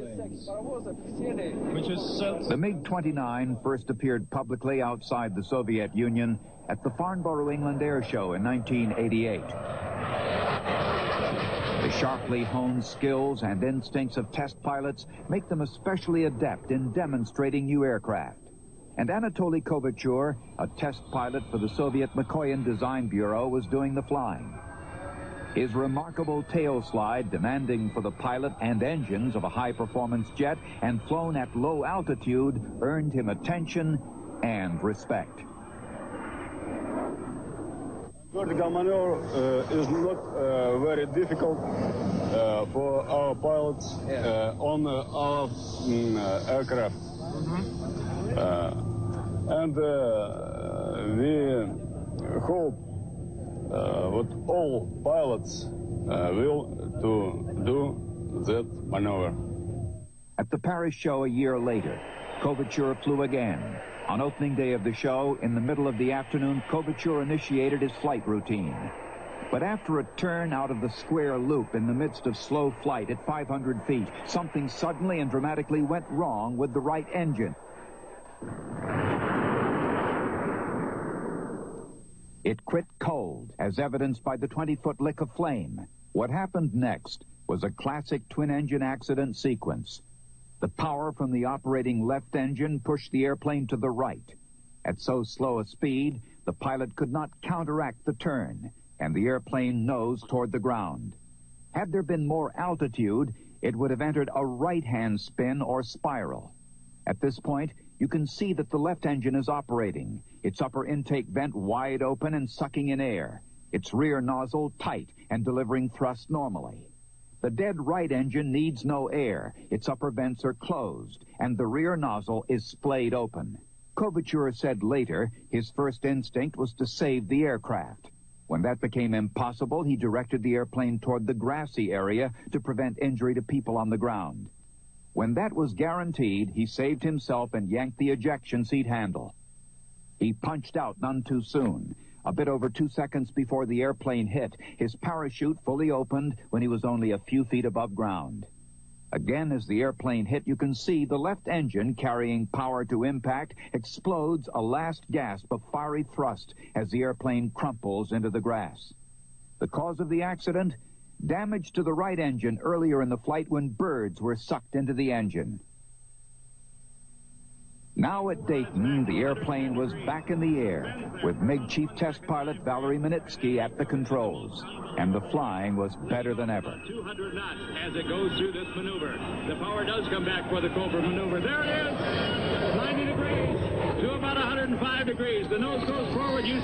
The MiG-29 first appeared publicly outside the Soviet Union at the Farnborough, England Air Show in 1988. The sharply honed skills and instincts of test pilots make them especially adept in demonstrating new aircraft. And Anatoly Kovachev, a test pilot for the Soviet Mikoyan Design Bureau, was doing the flying. His remarkable tail slide, demanding for the pilot and engines of a high-performance jet and flown at low altitude, earned him attention and respect. Vertical maneuver is not very difficult for our pilots on our aircraft. And we hope that all pilots will do that maneuver. At the Paris show a year later, Kovachev flew again. On opening day of the show, in the middle of the afternoon, Kovachev initiated his flight routine. But after a turn out of the square loop in the midst of slow flight at 500 feet, something suddenly and dramatically went wrong with the right engine. It quit cold, as evidenced by the 20-foot lick of flame. What happened next was a classic twin-engine accident sequence. The power from the operating left engine pushed the airplane to the right. At so slow a speed, the pilot could not counteract the turn, and the airplane nosed toward the ground. Had there been more altitude, it would have entered a right-hand spin or spiral. At this point, you can see that the left engine is operating, its upper intake vent wide open and sucking in air, its rear nozzle tight and delivering thrust normally. The dead right engine needs no air, its upper vents are closed, and the rear nozzle is splayed open. Kovachev said later his first instinct was to save the aircraft. When that became impossible, he directed the airplane toward the grassy area to prevent injury to people on the ground. When that was guaranteed, he saved himself and yanked the ejection seat handle. He punched out none too soon. A bit over 2 seconds before the airplane hit, his parachute fully opened when he was only a few feet above ground. Again, as the airplane hit, you can see the left engine carrying power to impact explodes a last gasp of fiery thrust as the airplane crumples into the grass. The cause of the accident? Damage to the right engine earlier in the flight when birds were sucked into the engine. Now at Dayton, the airplane was back in the air, with MiG Chief Test Pilot Valery Minitsky at the controls, and the flying was better than ever. 200 knots as it goes through this maneuver. The power does come back for the Cobra maneuver. There it is, 90 degrees to about 105 degrees. The nose goes forward. You